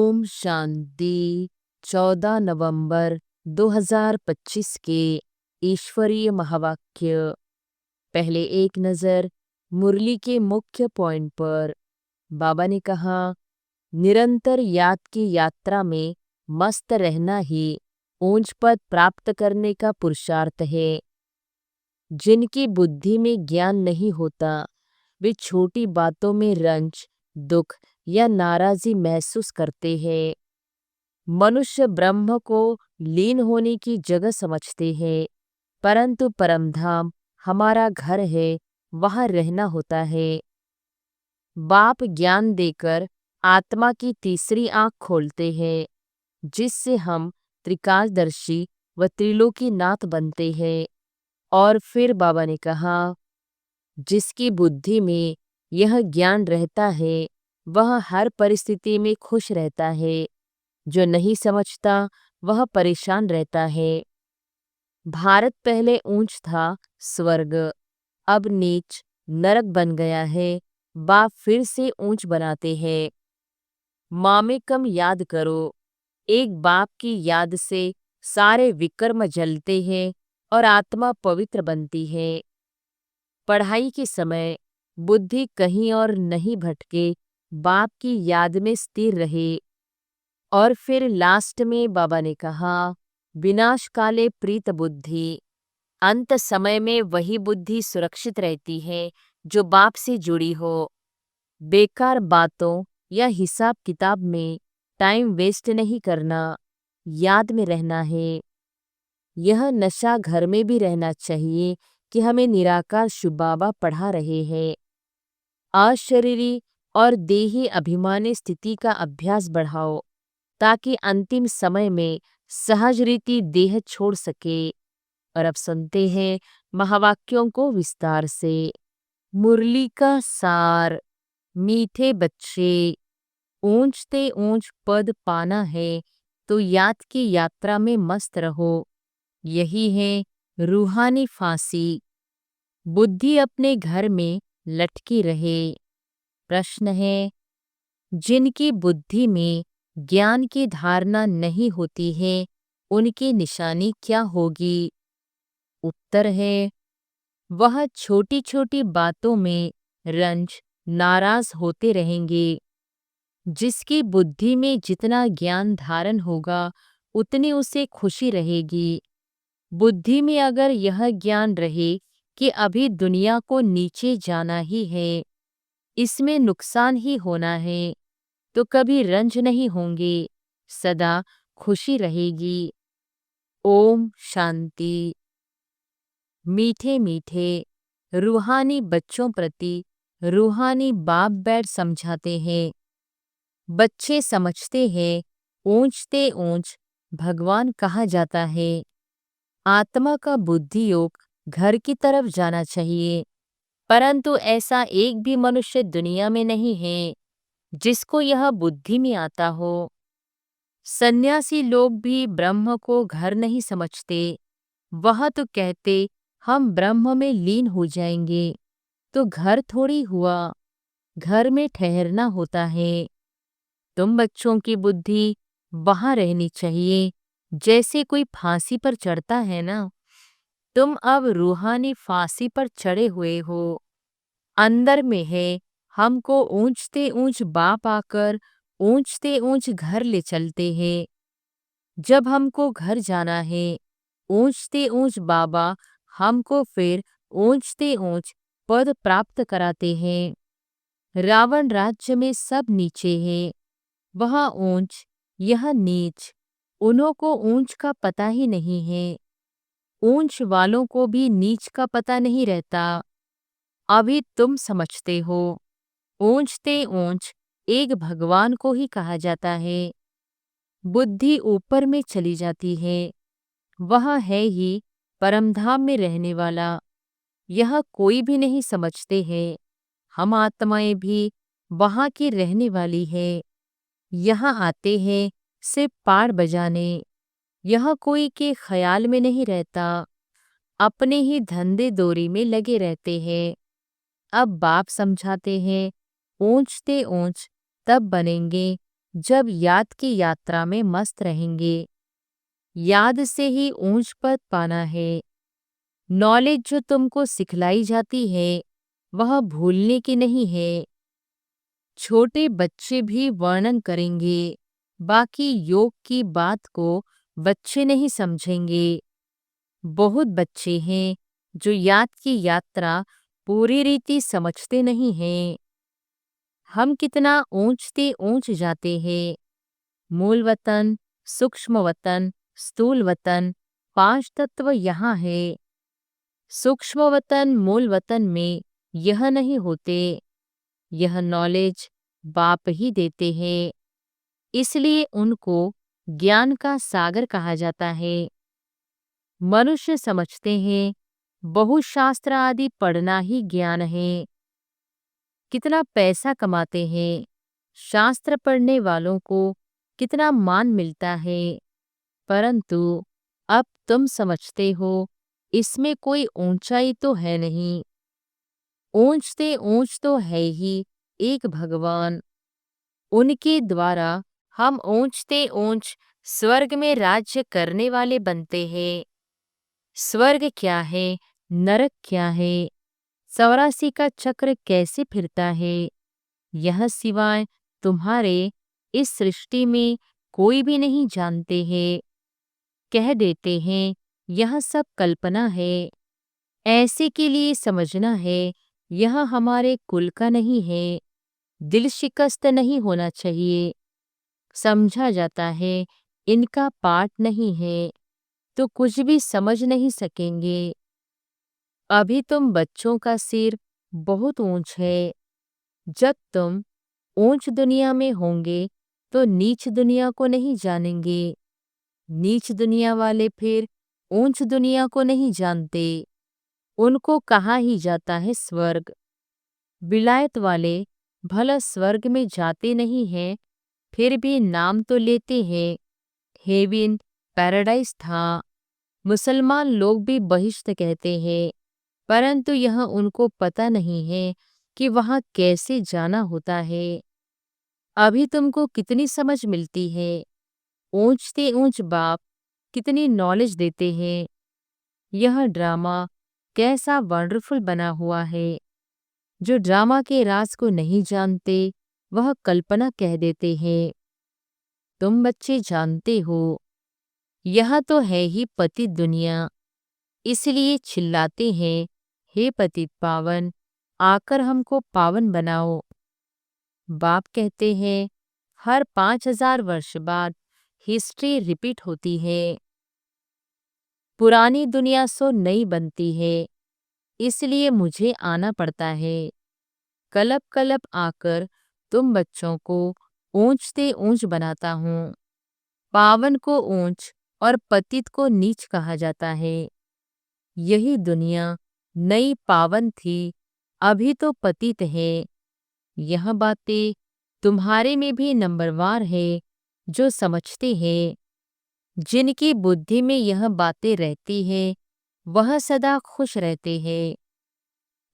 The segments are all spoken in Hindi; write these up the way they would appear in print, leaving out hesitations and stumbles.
ओम शांति। 14 नवंबर 2025 के ईश्वरीय महावाक्य। पहले एक नज़र मुरली के मुख्य पॉइंट पर। बाबा ने कहा, निरंतर याद की यात्रा में मस्त रहना ही ऊंच पद प्राप्त करने का पुरुषार्थ है। जिनकी बुद्धि में ज्ञान नहीं होता, वे छोटी बातों में रंज, दुख या नाराजी महसूस करते हैं। मनुष्य ब्रह्म को लीन होने की जगह समझते हैं, परंतु परमधाम हमारा घर है, वहाँ रहना होता है। बाप ज्ञान देकर आत्मा की तीसरी आंख खोलते हैं, जिससे हम त्रिकालदर्शी व त्रिलोकीनाथ बनते हैं। और फिर बाबा ने कहा, जिसकी बुद्धि में यह ज्ञान रहता है, वह हर परिस्थिति में खुश रहता है। जो नहीं समझता, वह परेशान रहता है। भारत पहले ऊंच था, स्वर्ग अब नीच नरक बन गया है। बाप फिर से ऊंच बनाते हैं। माँ में कम याद करो। एक बाप की याद से सारे विकर्म जलते हैं और आत्मा पवित्र बनती है। पढ़ाई के समय बुद्धि कहीं और नहीं भटके, बाप की याद में स्थिर रहे। और फिर लास्ट में बाबा ने कहा, विनाश काले प्रीत बुद्धि। अंत समय में वही बुद्धि सुरक्षित रहती है जो बाप से जुड़ी हो। बेकार बातों या हिसाब किताब में टाइम वेस्ट नहीं करना, याद में रहना है। यह नशा घर में भी रहना चाहिए कि हमें निराकार शिव बाबा पढ़ा रहे हैं। अशरीरी और देही अभिमानी स्थिति का अभ्यास बढ़ाओ, ताकि अंतिम समय में सहज रीति देह छोड़ सके। और अब सुनते हैं महावाक्यों को विस्तार से। मुरली का सार। मीठे बच्चे, ऊंचते ऊंच पद पाना है तो याद की यात्रा में मस्त रहो। यही है रूहानी फांसी। बुद्धि अपने घर में लटकी रहे। प्रश्न है, जिनकी बुद्धि में ज्ञान की धारणा नहीं होती है, उनकी निशानी क्या होगी? उत्तर है, वह छोटी छोटी बातों में रंज, नाराज होते रहेंगे। जिसकी बुद्धि में जितना ज्ञान धारण होगा, उतनी उसे खुशी रहेगी। बुद्धि में अगर यह ज्ञान रहे कि अभी दुनिया को नीचे जाना ही है, इसमें नुकसान ही होना है, तो कभी रंज नहीं होंगे, सदा खुशी रहेगी। ओम शांति। मीठे मीठे रूहानी बच्चों प्रति रूहानी बाप बैठ समझाते हैं। बच्चे समझते हैं, ऊंचते ऊंच भगवान कहा जाता है। आत्मा का बुद्धि योग घर की तरफ जाना चाहिए, परंतु ऐसा एक भी मनुष्य दुनिया में नहीं है जिसको यह बुद्धि में आता हो। सन्यासी लोग भी ब्रह्म को घर नहीं समझते। वह तो कहते, हम ब्रह्म में लीन हो जाएंगे। तो घर थोड़ी हुआ, घर में ठहरना होता है। तुम बच्चों की बुद्धि वहां रहनी चाहिए जैसे कोई फांसी पर चढ़ता है ना। तुम अब रूहानी फांसी पर चढ़े हुए हो। अंदर में है, हमको ऊंचते ऊंच बाप आकर ऊंचते ऊंच घर ले चलते हैं। जब हमको घर जाना है, ऊंचते ऊंच बाबा हमको फिर ऊंचते ऊंच पद प्राप्त कराते हैं। रावण राज्य में सब नीचे है, वह ऊंच, यह नीच। उन्हों को ऊंच का पता ही नहीं है। ऊंच वालों को भी नीच का पता नहीं रहता। अभी तुम समझते हो। ऊंचते ऊंच एक भगवान को ही कहा जाता है। बुद्धि ऊपर में चली जाती है, वह है ही परमधाम में रहने वाला। यह कोई भी नहीं समझते हैं। हम आत्माएं भी वहाँ की रहने वाली है। यहाँ आते हैं सिर्फ पाड़ बजाने। यह कोई के ख्याल में नहीं रहता, अपने ही धंधे दोरी में लगे रहते हैं। अब बाप समझाते हैं, ऊंचते ऊंच तब बनेंगे जब याद की यात्रा में मस्त रहेंगे। याद से ही ऊंच पद पाना है। नॉलेज जो तुमको सिखलाई जाती है वह भूलने की नहीं है। छोटे बच्चे भी वर्णन करेंगे, बाकी योग की बात को बच्चे नहीं समझेंगे। बहुत बच्चे हैं जो याद की यात्रा पूरी रीति समझते नहीं हैं। हम कितना ऊंचते ऊंच जाते हैं। मूल वतन, सूक्ष्म वतन, स्थूल वतन, 5 तत्व यहाँ है। सूक्ष्म वतन मूल वतन में यह नहीं होते। यह नॉलेज बाप ही देते हैं, इसलिए उनको ज्ञान का सागर कहा जाता है। मनुष्य समझते हैं बहुशास्त्र आदि पढ़ना ही ज्ञान है। कितना पैसा कमाते हैं, शास्त्र पढ़ने वालों को कितना मान मिलता है, परंतु अब तुम समझते हो इसमें कोई ऊंचाई तो है नहीं। ऊंचते ऊंच तो है ही एक भगवान। उनके द्वारा हम ऊंचते ऊंच स्वर्ग में राज्य करने वाले बनते हैं। स्वर्ग क्या है, नरक क्या है, 84 का चक्र कैसे फिरता है, यह सिवाय तुम्हारे इस सृष्टि में कोई भी नहीं जानते हैं। कह देते हैं यह सब कल्पना है। ऐसे के लिए समझना है यह हमारे कुल का नहीं है। दिल शिकस्त नहीं होना चाहिए। समझा जाता है इनका पाठ नहीं है तो कुछ भी समझ नहीं सकेंगे। अभी तुम बच्चों का सिर बहुत ऊंच है। जब तुम ऊंच दुनिया में होंगे तो नीच दुनिया को नहीं जानेंगे। नीच दुनिया वाले फिर ऊंच दुनिया को नहीं जानते। उनको कहा ही जाता है स्वर्ग। विलायत वाले भला स्वर्ग में जाते नहीं हैं, फिर भी नाम तो लेते हैं हेवन, पैराडाइज था। मुसलमान लोग भी बहिश्त कहते हैं, परंतु यह उनको पता नहीं है कि वहाँ कैसे जाना होता है। अभी तुमको कितनी समझ मिलती है। ऊंचते ऊंच बाप कितनी नॉलेज देते हैं। यह ड्रामा कैसा वंडरफुल बना हुआ है। जो ड्रामा के राज को नहीं जानते वह कल्पना कह देते हैं। तुम बच्चे जानते हो यह तो है ही पतित दुनिया, इसलिए चिल्लाते हैं हे पतित पावन, आकर हमको पावन बनाओ। बाप कहते हैं हर 5000 वर्ष बाद हिस्ट्री रिपीट होती है। पुरानी दुनिया सो नई बनती है, इसलिए मुझे आना पड़ता है। कलप कलप आकर तुम बच्चों को ऊंचते ऊंच बनाता हूँ। पावन को ऊंच और पतित को नीच कहा जाता है। यही दुनिया नई पावन थी, अभी तो पतित है। यह बातें तुम्हारे में भी नंबरवार है जो समझते हैं। जिनकी बुद्धि में यह बातें रहती है वह सदा खुश रहते हैं।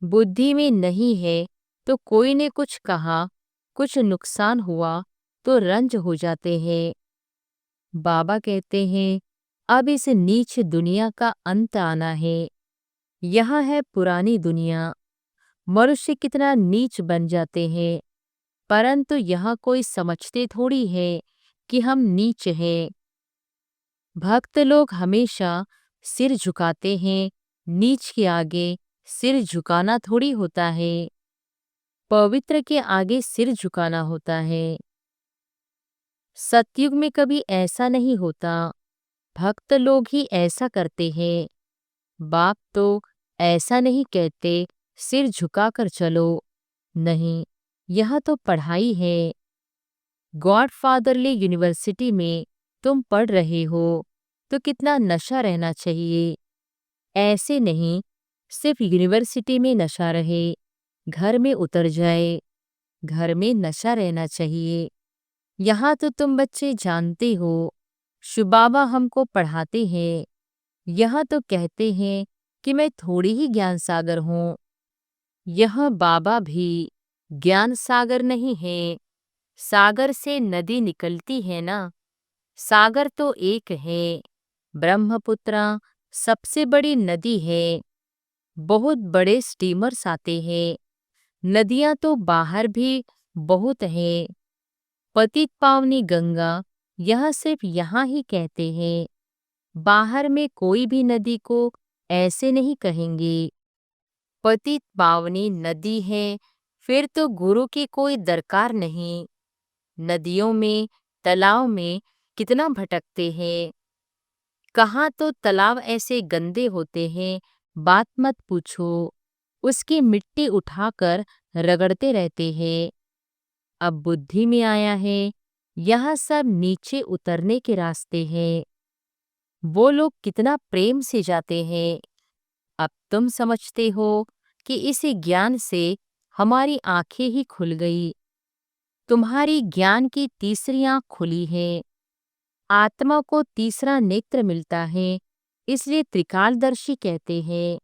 बुद्धि में नहीं है तो कोई ने कुछ कहा, कुछ नुकसान हुआ तो रंज हो जाते हैं। बाबा कहते हैं अब इस नीच दुनिया का अंत आना है। यह है पुरानी दुनिया। मनुष्य कितना नीच बन जाते हैं, परंतु यह कोई समझते थोड़ी है कि हम नीच हैं। भक्त लोग हमेशा सिर झुकाते हैं, नीच के आगे सिर झुकाना थोड़ी होता है। पवित्र के आगे सिर झुकाना होता है। सतयुग में कभी ऐसा नहीं होता। भक्त लोग ही ऐसा करते हैं। बाप तो ऐसा नहीं कहते सिर झुकाकर चलो। नहीं, यह तो पढ़ाई है। गॉडफादरली यूनिवर्सिटी में तुम पढ़ रहे हो तो कितना नशा रहना चाहिए। ऐसे नहीं सिर्फ यूनिवर्सिटी में नशा रहे, घर में उतर जाए। घर में नशा रहना चाहिए। यहाँ तो तुम बच्चे जानते हो शिव बाबा हमको पढ़ाते हैं। यह तो कहते हैं कि मैं थोड़ी ही ज्ञान सागर हूँ। यह बाबा भी ज्ञान सागर नहीं है। सागर से नदी निकलती है ना। सागर तो एक है, ब्रह्मपुत्रा सबसे बड़ी नदी है। बहुत बड़े स्टीमर्स आते हैं। नदियां तो बाहर भी बहुत हैं। पतित पावनी गंगा यह सिर्फ यहाँ ही कहते हैं। बाहर में कोई भी नदी को ऐसे नहीं कहेंगे। पतित पावनी नदी है, फिर तो गुरु की कोई दरकार नहीं। नदियों में, तालाब में कितना भटकते हैं। कहाँ तो तालाब ऐसे गंदे होते हैं, बात मत पूछो। उसकी मिट्टी उठाकर रगड़ते रहते हैं। अब बुद्धि में आया है, यह सब नीचे उतरने के रास्ते हैं। वो लोग कितना प्रेम से जाते हैं। अब तुम समझते हो कि इस ज्ञान से हमारी आंखें ही खुल गई। तुम्हारी ज्ञान की तीसरी आंख खुली है। आत्मा को तीसरा नेत्र मिलता है, इसलिए त्रिकालदर्शी कहते हैं।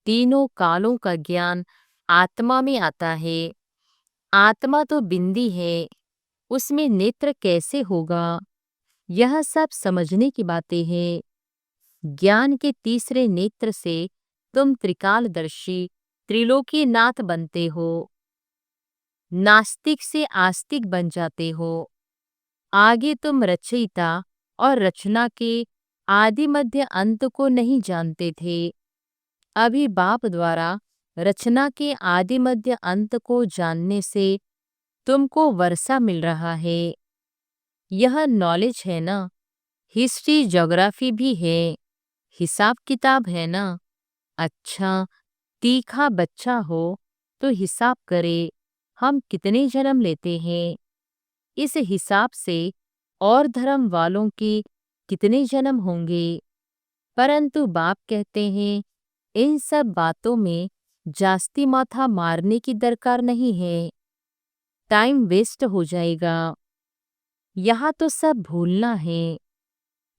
तीनों कालों का ज्ञान आत्मा में आता है। आत्मा तो बिंदी है, उसमें नेत्र कैसे होगा? यह सब समझने की बातें हैं। ज्ञान के तीसरे नेत्र से तुम त्रिकालदर्शी, त्रिलोकीनाथ बनते हो। नास्तिक से आस्तिक बन जाते हो। आगे तुम रचयिता और रचना के आदि मध्य अंत को नहीं जानते थे। अभी बाप द्वारा रचना के आदि मध्य अंत को जानने से तुमको वर्षा मिल रहा है। यह नॉलेज है ना। हिस्ट्री ज्योग्राफी भी है, हिसाब किताब है ना। अच्छा, तीखा बच्चा हो तो हिसाब करे हम कितने जन्म लेते हैं। इस हिसाब से और धर्म वालों के कितने जन्म होंगे। परंतु बाप कहते हैं इन सब बातों में जास्ती माथा मारने की दरकार नहीं है। टाइम वेस्ट हो जाएगा। यहाँ तो सब भूलना है।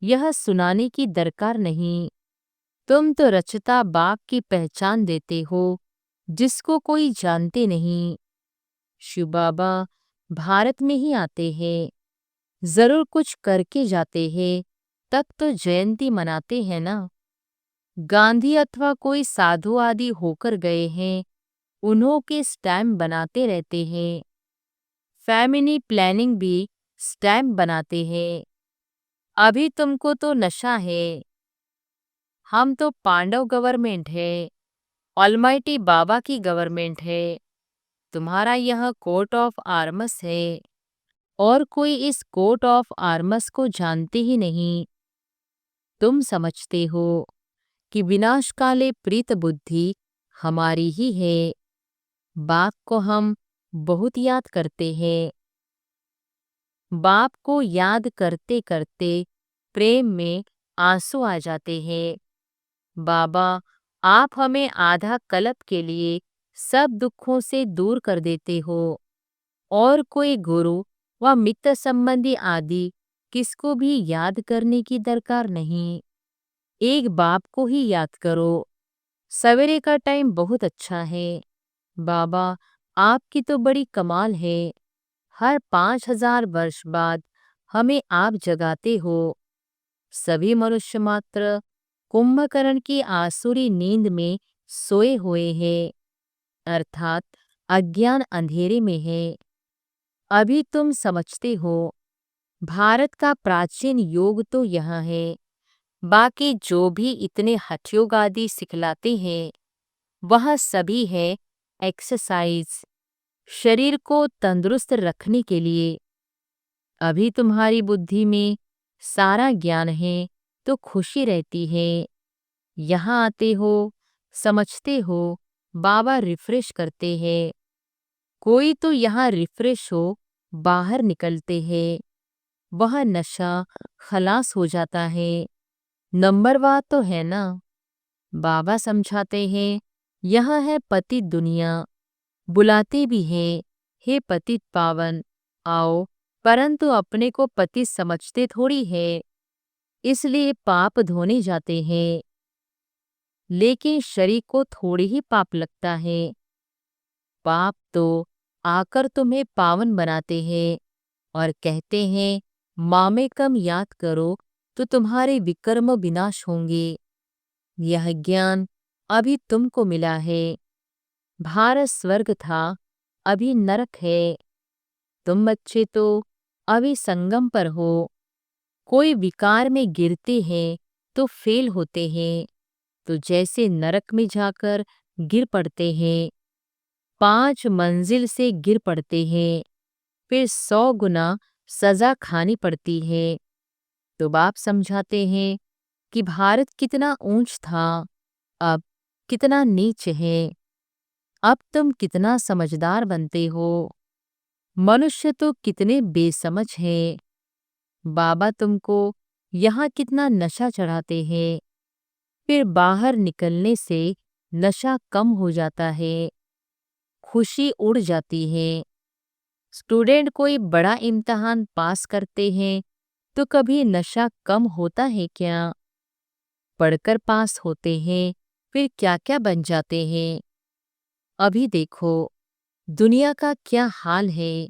यह सुनाने की दरकार नहीं। तुम तो रचता बाप की पहचान देते हो, जिसको कोई जानते नहीं। शिव बाबा भारत में ही आते हैं, जरूर कुछ करके जाते हैं, तब तो जयंती मनाते हैं ना। गांधी अथवा कोई साधु आदि होकर गए हैं, उन्हों के स्टैम्प बनाते रहते हैं। फैमिली प्लानिंग भी स्टैम्प बनाते हैं। अभी तुमको तो नशा है। हम तो पांडव गवर्नमेंट है, ऑलमाइटी बाबा की गवर्नमेंट है। तुम्हारा यह कोट ऑफ आर्मस है, और कोई इस कोट ऑफ आर्मस को जानते ही नहीं। तुम समझते हो कि विनाशकाले प्रीत बुद्धि हमारी ही है। बाप को हम बहुत याद करते हैं। बाप को याद करते करते प्रेम में आंसू आ जाते हैं। बाबा, आप हमें आधा कल्प के लिए सब दुखों से दूर कर देते हो, और कोई गुरु व मित्र संबंधी आदि किसको भी याद करने की दरकार नहीं। एक बाप को ही याद करो। सवेरे का टाइम बहुत अच्छा है। बाबा, आपकी तो बड़ी कमाल है। हर 5000 वर्ष बाद हमें आप जगाते हो। सभी मनुष्य मात्र कुंभकर्ण की आसुरी नींद में सोए हुए हैं, अर्थात अज्ञान अंधेरे में है। अभी तुम समझते हो। भारत का प्राचीन योग तो यहाँ है। बाकी जो भी इतने हठयोग आदि सिखलाते हैं, वह सभी है एक्सरसाइज, शरीर को तंदुरुस्त रखने के लिए। अभी तुम्हारी बुद्धि में सारा ज्ञान है तो खुशी रहती है। यहाँ आते हो, समझते हो, बाबा रिफ्रेश करते हैं। कोई तो यहाँ रिफ्रेश हो बाहर निकलते हैं, वह नशा खलास हो जाता है। नंबरवार तो है ना। बाबा समझाते हैं यह है पतित दुनिया। बुलाते भी हैं, हे पतित पावन आओ, परंतु अपने को पतित समझते थोड़ी है, इसलिए पाप धोने जाते हैं। लेकिन शरीर को थोड़ी ही पाप लगता है। पाप तो आकर तुम्हें पावन बनाते हैं और कहते हैं मामेकम याद करो तो तुम्हारे विकर्म विनाश होंगे। यह ज्ञान अभी तुमको मिला है। भारत स्वर्ग था, अभी नरक है। तुम बच्चे तो अभी संगम पर हो। कोई विकार में गिरते हैं तो फेल होते हैं, तो जैसे नरक में जाकर गिर पड़ते हैं। 5 मंजिल से गिर पड़ते हैं, फिर 100 गुना सजा खानी पड़ती है। तो बाप समझाते हैं कि भारत कितना ऊंच था, अब कितना नीच है। अब तुम कितना समझदार बनते हो। मनुष्य तो कितने बेसमझ हैं। बाबा तुमको यहाँ कितना नशा चढ़ाते हैं, फिर बाहर निकलने से नशा कम हो जाता है, खुशी उड़ जाती है। स्टूडेंट कोई बड़ा इम्तिहान पास करते हैं तो कभी नशा कम होता है क्या? पढ़कर पास होते हैं, फिर क्या क्या बन जाते हैं। अभी देखो दुनिया का क्या हाल है।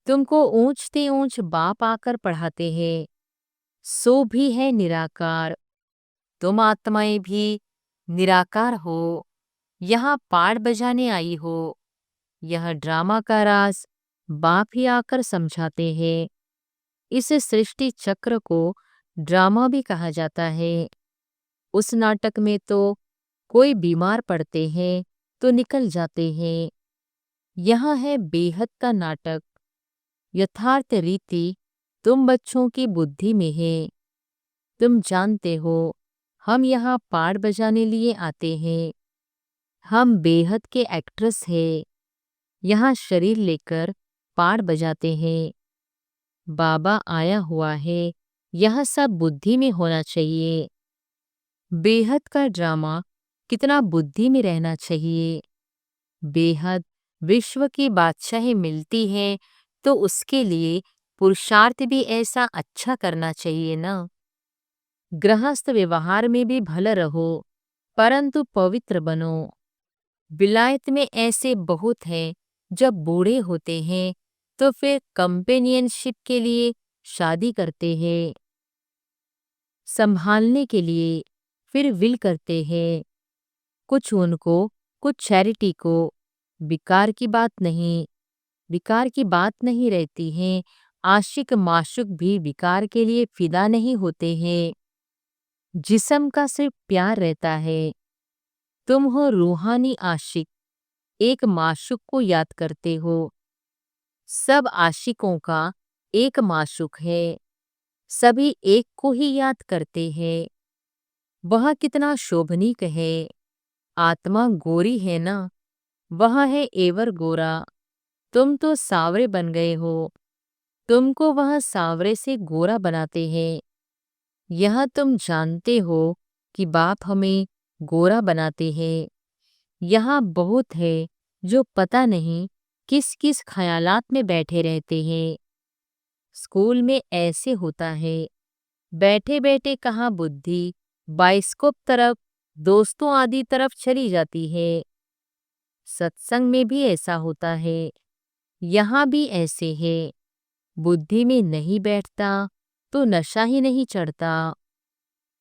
तुमको ऊंचते ऊंच बाप आकर पढ़ाते हैं, सो भी है निराकार। तुम आत्माएं भी निराकार हो, यहाँ पाठ बजाने आई हो। यह ड्रामा का राज बाप ही आकर समझाते हैं। इस सृष्टि चक्र को ड्रामा भी कहा जाता है। उस नाटक में तो कोई बीमार पड़ते हैं तो निकल जाते हैं। यहाँ है बेहद का नाटक। यथार्थ रीति तुम बच्चों की बुद्धि में है। तुम जानते हो हम यहाँ पाठ बजाने लिए आते हैं। हम बेहद के एक्ट्रेस हैं, यहाँ शरीर लेकर पाठ बजाते हैं। बाबा आया हुआ है, यह सब बुद्धि में होना चाहिए। बेहद का ड्रामा कितना बुद्धि में रहना चाहिए। बेहद विश्व की बादशाही मिलती है तो उसके लिए पुरुषार्थ भी ऐसा अच्छा करना चाहिए ना। गृहस्थ व्यवहार में भी भले रहो, परंतु पवित्र बनो। विलायत में ऐसे बहुत हैं जब बूढ़े होते हैं तो फिर कंपेनियनशिप के लिए शादी करते हैं, संभालने के लिए, फिर विल करते हैं। कुछ उनको, कुछ चैरिटी को। विकार की बात नहीं, विकार की बात नहीं रहती है। आशिक माशुक भी विकार के लिए फिदा नहीं होते हैं। जिस्म का सिर्फ प्यार रहता है। तुम हो रूहानी आशिक, एक माशुक को याद करते हो। सब आशिकों का एक माशुक है, सभी एक को ही याद करते हैं। वह कितना शोभनीक है। आत्मा गोरी है ना, वह है एवर गोरा। तुम तो सावरे बन गए हो, तुमको वह सावरे से गोरा बनाते हैं। यह तुम जानते हो कि बाप हमें गोरा बनाते हैं। यहाँ बहुत है जो पता नहीं किस किस ख्यालात में बैठे रहते हैं। स्कूल में ऐसे होता है, बैठे बैठे कहाँ बुद्धि बाइस्कोप तरफ, दोस्तों आदि तरफ चली जाती है। सत्संग में भी ऐसा होता है, यहाँ भी ऐसे है। बुद्धि में नहीं बैठता तो नशा ही नहीं चढ़ता,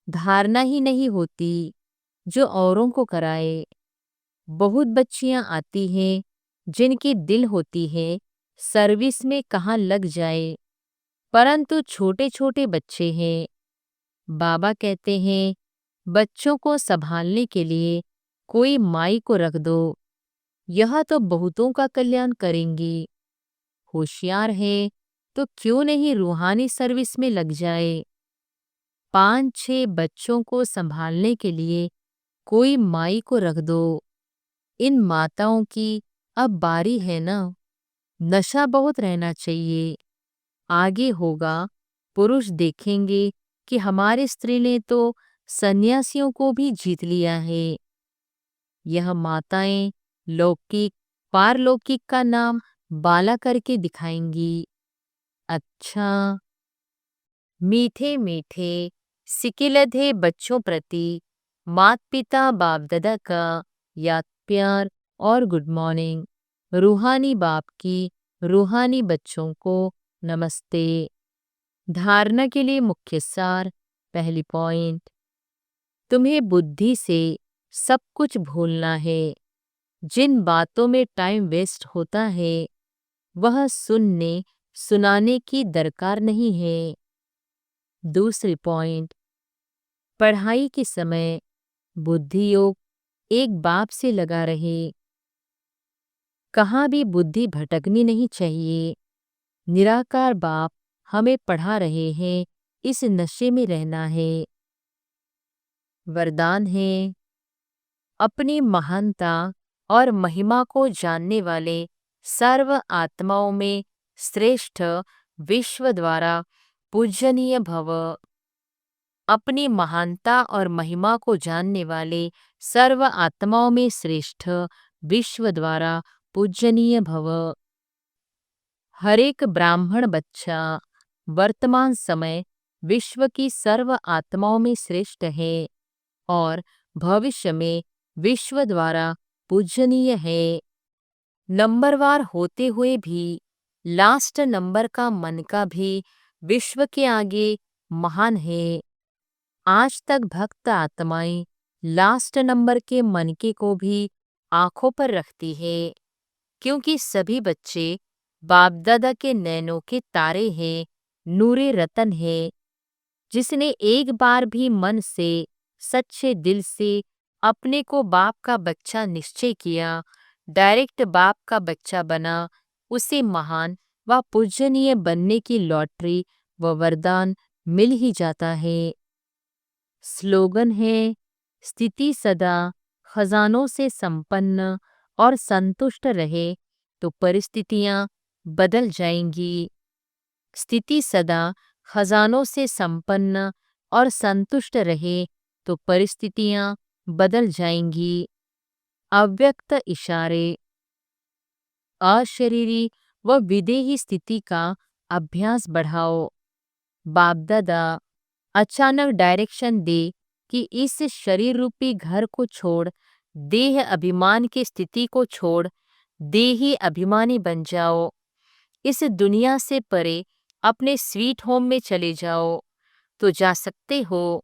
धारणा ही नहीं होती जो औरों को कराए। बहुत बच्चियां आती हैं जिनकी दिल होती है सर्विस में कहाँ लग जाए, परंतु छोटे छोटे बच्चे हैं। बाबा कहते हैं बच्चों को संभालने के लिए कोई माई को रख दो, यह तो बहुतों का कल्याण करेंगी। होशियार है तो क्यों नहीं रूहानी सर्विस में लग जाए। 5-6 बच्चों को संभालने के लिए कोई माई को रख दो। इन माताओं की अब बारी है ना। नशा बहुत रहना चाहिए। आगे होगा, पुरुष देखेंगे कि हमारे स्त्री ने तो सन्यासियों को भी जीत लिया है। यह माताएं लौकिक पारलौकिक का नाम बाला करके दिखाएंगी। अच्छा, मीठे मीठे सिकिलधे बच्चों प्रति माता पिता बाप दादा का याद प्यार और गुड मॉर्निंग। रूहानी बाप की रूहानी बच्चों को नमस्ते। धारणा के लिए मुख्य सार। पहली पॉइंट, तुम्हें बुद्धि से सब कुछ भूलना है। जिन बातों में टाइम वेस्ट होता है वह सुनने सुनाने की दरकार नहीं है। दूसरी पॉइंट, पढ़ाई के समय बुद्धि योग एक बाप से लगा रहे। कहाँ भी बुद्धि भटकनी नहीं चाहिए। निराकार बाप हमें पढ़ा रहे हैं, इस नशे में रहना है। वरदान है, अपनी महानता और महिमा को जानने वाले सर्व आत्माओं में श्रेष्ठ विश्व द्वारा पूजनीय भव। अपनी महानता और महिमा को जानने वाले सर्व आत्माओं में श्रेष्ठ विश्व द्वारा पूजनीय भव। हर एक ब्राह्मण बच्चा वर्तमान समय विश्व की सर्व आत्माओं में श्रेष्ठ है और भविष्य में विश्व द्वारा पूजनीय है। नंबरवार होते हुए भी लास्ट नंबर का मन का भी विश्व के आगे महान है। आज तक भक्त आत्माएं लास्ट नंबर के मनके को भी आंखों पर रखती है, क्योंकि सभी बच्चे बाप दादा के नैनों के तारे हैं, नूरे रतन है। जिसने एक बार भी मन से सच्चे दिल से अपने को बाप का बच्चा निश्चय किया, डायरेक्ट बाप का बच्चा बना, उसे महान व पूजनीय बनने की लॉटरी व वरदान मिल ही जाता है। स्लोगन है, स्थिति सदा खजानों से संपन्न और संतुष्ट रहे तो परिस्थितियां बदल जाएंगी। स्थिति सदा खजानों से संपन्न और संतुष्ट रहे तो परिस्थितियां बदल जाएंगी। अव्यक्त इशारे। अशरीरी व विदेही स्थिति का अभ्यास बढ़ाओ। बाप दादा अचानक डायरेक्शन दे कि इस शरीर रूपी घर को छोड़, देह अभिमान की स्थिति को छोड़ देही अभिमानी बन जाओ। इस दुनिया से परे अपने स्वीट होम में चले जाओ तो जा सकते हो।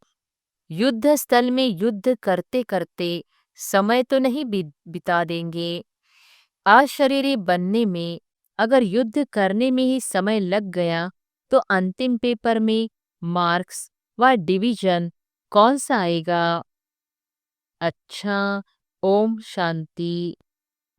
युद्ध स्थल में युद्ध करते करते समय तो नहीं बिता देंगे। अशरीरी बनने में अगर युद्ध करने में ही समय लग गया तो अंतिम पेपर में मार्क्स व डिवीजन कौन सा आएगा? अच्छा, ओम शांति।